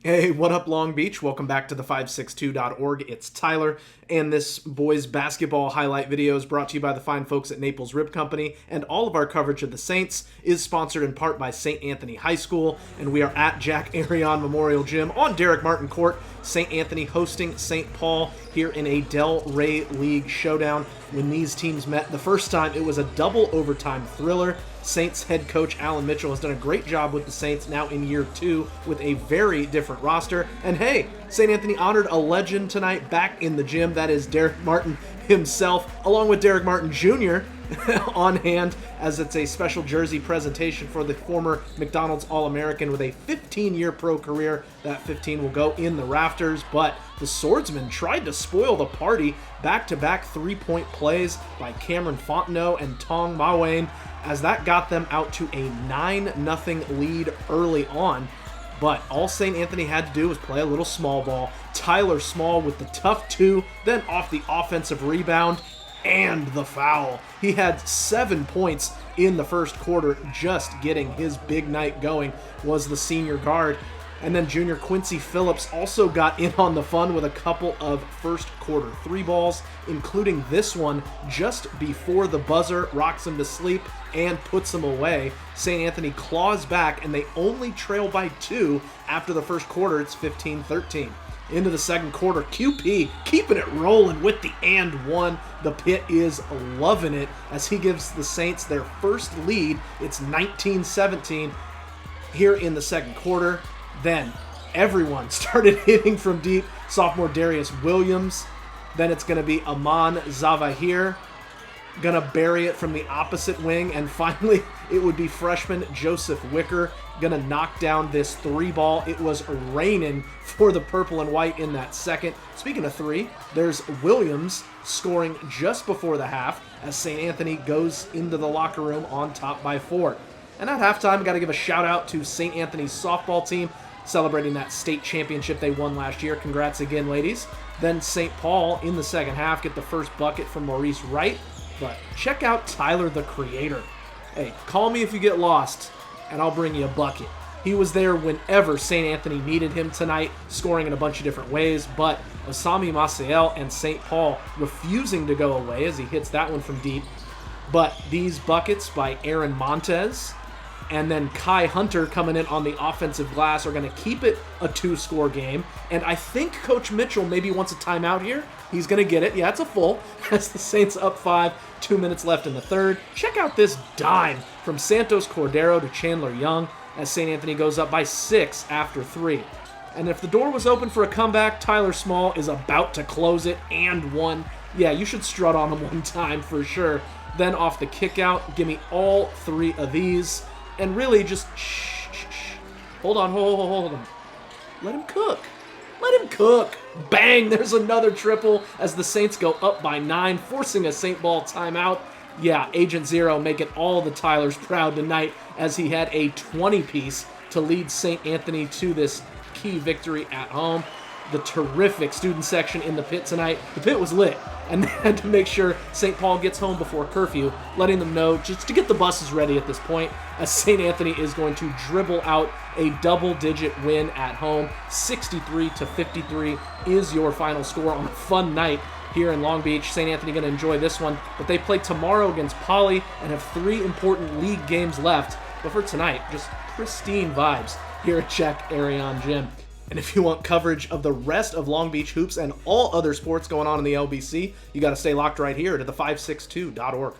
Hey, what up, Long Beach? Welcome back to the 562.org. It's Tyler, and this boys basketball highlight video is brought to you by the fine folks at Naples Rib Company, and all of our coverage of the Saints is sponsored in part by St. Anthony High School, and we are at Jack Arion Memorial Gym on Derek Martin Court. St. Anthony hosting St. Paul here in a Rey League showdown. When these teams met the first time, it was a double overtime thriller. Saints head coach Alan Mitchell has done a great job with the Saints now in year 2 with a very different roster. And hey, St. Anthony honored a legend tonight back in the gym. That is Derek Martin himself, along with Derek Martin Jr. on hand, as it's a special jersey presentation for the former McDonald's All-American with a 15-year pro career. That 15 will go in the rafters, but the Swordsman tried to spoil the party. Back-to-back three-point plays by Cameron Fontenot and Tong Mawane, as that got them out to a 9-0 lead early on. But all St. Anthony had to do was play a little small ball. Tyler Small with the tough two, then off the offensive rebound and the foul. He had 7 points in the first quarter. Just getting his big night going was the senior guard. And then junior Quincy Phillips also got in on the fun with a couple of first quarter 3 balls, including this one just before the buzzer, rocks him to sleep and puts him away. St. Anthony claws back, and they only trail by 2 after the first quarter. It's 15-13. Into the second quarter, QP keeping it rolling with the and one. The Pit is loving it as he gives the Saints their first lead. It's 19-17 here in the second quarter. Then everyone started hitting from deep. Sophomore Darius Williams. Then it's going to be Aman Zavahir going to bury it from the opposite wing. And finally, it would be freshman Joseph Wicker going to knock down this 3-ball. It was raining for the purple and white in that second. Speaking of 3, there's Williams scoring just before the half as St. Anthony goes into the locker room on top by 4. And at halftime, got to give a shout out to St. Anthony's softball team, celebrating that state championship they won last year. Congrats again, ladies. Then St. Paul in the second half get the first bucket from Maurice Wright. But check out Tyler the Creator. Hey, call me if you get lost, and I'll bring you a bucket. He was there whenever St. Anthony needed him tonight, scoring in a bunch of different ways, but Osami Maciel and St. Paul refusing to go away as he hits that one from deep. But these buckets by Aaron Montez and then Kai Hunter coming in on the offensive glass are going to keep it a 2-score game. And I think Coach Mitchell maybe wants a timeout here. He's going to get it. Yeah, it's a full. As the Saints up 5, 2 minutes left in the third. Check out this dime from Santos Cordero to Chandler Young as St. Anthony goes up by 6 after 3. And if the door was open for a comeback, Tyler Small is about to close it and 1. Yeah, you should strut on him one time for sure. Then off the kick out, give me all 3 of these. And really just shh. Hold on. Let him cook. Let him cook. Bang, there's another triple as the Saints go up by 9, forcing a St. Paul timeout. Yeah, Agent Zero making all the Tylers proud tonight as he had a 20-piece to lead St. Anthony to this key victory at home. The terrific student section in the Pit tonight. The Pit was lit, and they had to make sure St. Paul gets home before curfew, letting them know just to get the buses ready at this point, as St. Anthony is going to dribble out a double-digit win at home. 63-53 is your final score on a fun night here in Long Beach. St. Anthony going to enjoy this one, but they play tomorrow against Poly and have 3 important league games left. But for tonight, just pristine vibes here at Jack Arion Gym. And if you want coverage of the rest of Long Beach hoops and all other sports going on in the LBC, you got to stay locked right here to the 562.org.